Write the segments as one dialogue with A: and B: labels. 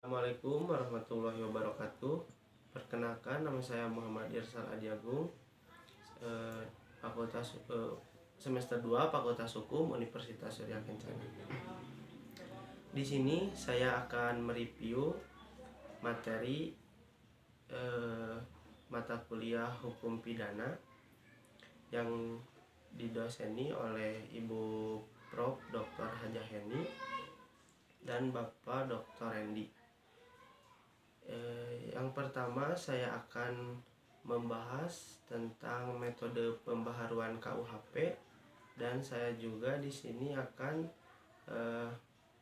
A: Assalamualaikum warahmatullahi wabarakatuh. Perkenalkan, nama saya Muhammad Irsal Adiagung, eh, semester 2 Fakultas Hukum Universitas Surya Kencana. Di sini saya akan mereview materi mata kuliah Hukum Pidana yang didoseni oleh Ibu Prof. Dr. Hajah Heni dan Bapak Dr. Randy. Yang pertama saya akan membahas tentang metode pembaharuan KUHP, dan saya juga di sini akan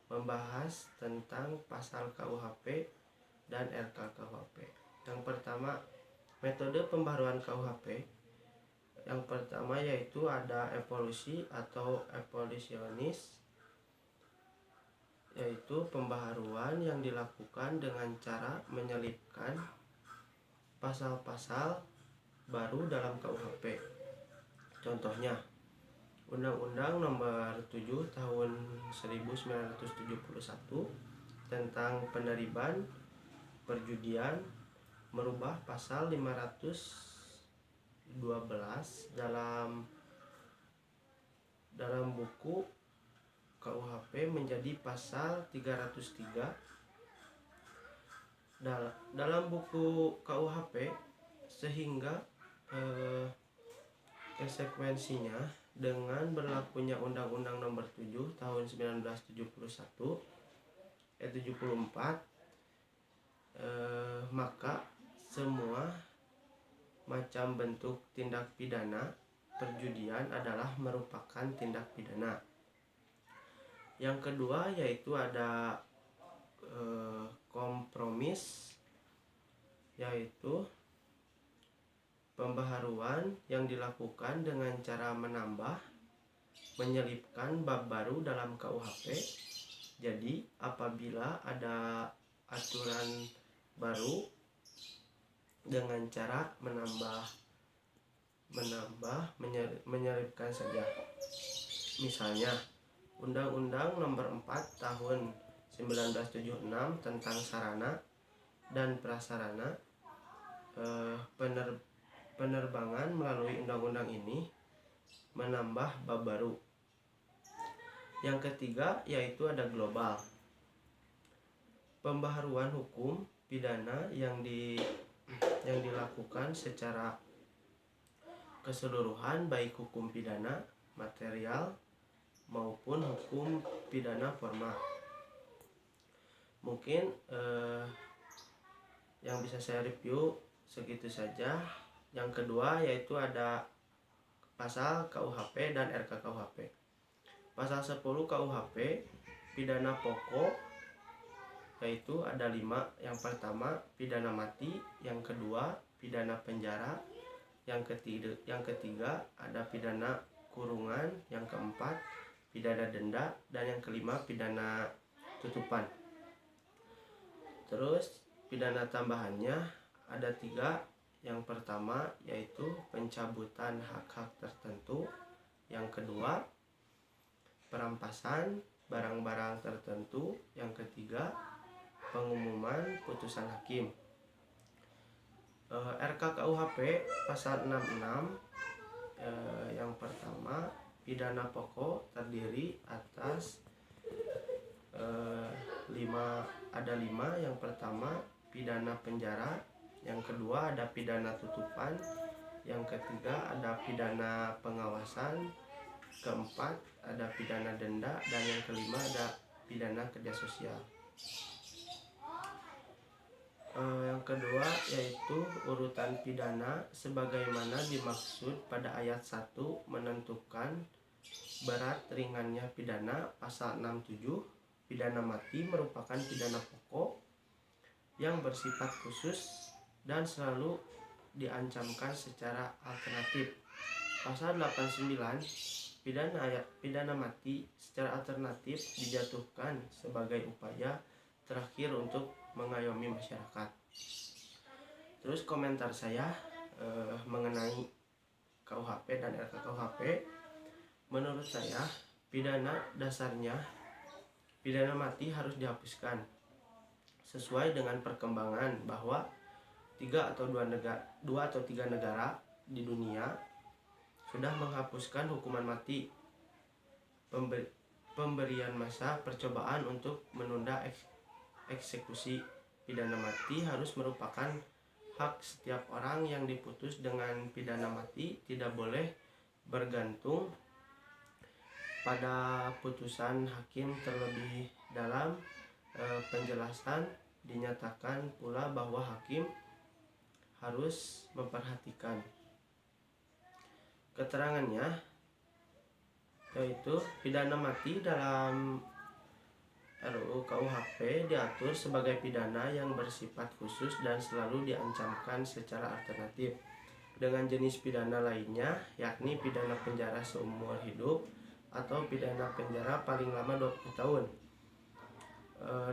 A: membahas tentang pasal KUHP dan RKKUHP. Yang pertama, metode pembaharuan KUHP. Yang pertama yaitu ada evolusi atau evolusionis, yaitu pembaharuan yang dilakukan dengan cara menyelipkan pasal-pasal baru dalam KUHP. Contohnya, Undang-Undang Nomor 7 Tahun 1971 tentang peneriban perjudian merubah pasal 512 dalam buku KUHP menjadi pasal 303. Dalam buku KUHP, sehingga konsekuensinya dengan berlakunya Undang-Undang Nomor 7 Tahun 1974, maka semua macam bentuk tindak pidana perjudian adalah merupakan tindak pidana. Yang kedua yaitu ada kompromis, yaitu pembaharuan yang dilakukan dengan cara menyelipkan bab baru dalam KUHP. Jadi apabila ada aturan baru dengan cara menyelipkan saja. Misalnya Undang-Undang Nomor 4 Tahun 1976 tentang sarana dan prasarana penerbangan melalui undang-undang ini menambah bab baru. Yang ketiga yaitu ada global. Pembaharuan hukum pidana yang dilakukan secara keseluruhan, baik hukum pidana material maupun hukum pidana formal. Mungkin yang bisa saya review segitu saja. Yang kedua yaitu ada pasal KUHP dan RKKUHP. Pasal 10 KUHP pidana pokok yaitu ada 5. Yang pertama pidana mati, yang kedua pidana penjara, yang ketiga ada pidana kurungan, yang keempat pidana denda, dan yang kelima pidana tutupan. Terus pidana tambahannya ada 3. Yang pertama yaitu pencabutan hak-hak tertentu, yang kedua perampasan barang-barang tertentu, yang ketiga pengumuman putusan hakim. RKKUHP pasal 66, yang pertama pidana pokok terdiri atas 5. Yang pertama pidana penjara, yang kedua ada pidana tutupan, yang ketiga ada pidana pengawasan, keempat ada pidana denda, dan yang kelima ada pidana kerja sosial. Yang kedua yaitu urutan pidana sebagaimana dimaksud pada ayat 1 menentukan berat ringannya pidana. Pasal 67, pidana mati merupakan pidana pokok yang bersifat khusus dan selalu diancamkan secara alternatif. Pasal 89, pidana mati secara alternatif dijatuhkan sebagai upaya terakhir untuk mengayomi masyarakat. Terus komentar saya mengenai KUHP dan RKKUHP, menurut saya pidana dasarnya pidana mati harus dihapuskan sesuai dengan perkembangan bahwa dua atau tiga negara di dunia sudah menghapuskan hukuman mati. Pemberian masa percobaan untuk menunda eksekusi pidana mati harus merupakan hak setiap orang yang diputus dengan pidana mati, tidak boleh bergantung pada putusan hakim. Terlebih dalam penjelasan dinyatakan pula bahwa hakim harus memperhatikan keterangannya, yaitu pidana mati dalam RUU KUHP diatur sebagai pidana yang bersifat khusus dan selalu diancamkan secara alternatif dengan jenis pidana lainnya, yakni pidana penjara seumur hidup atau pidana penjara paling lama 20 tahun.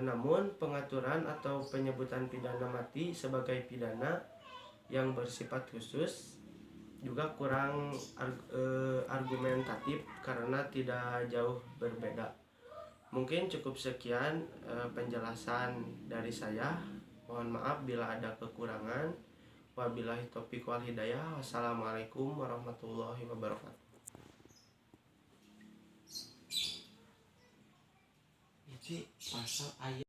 A: Namun pengaturan atau penyebutan pidana mati sebagai pidana yang bersifat khusus juga kurang argumentatif karena tidak jauh berbeda. Mungkin cukup sekian penjelasan dari saya. Mohon maaf bila ada kekurangan. Wabillahi taufiq wal hidayah. Wassalamualaikum warahmatullahi wabarakatuh. Pasal ayat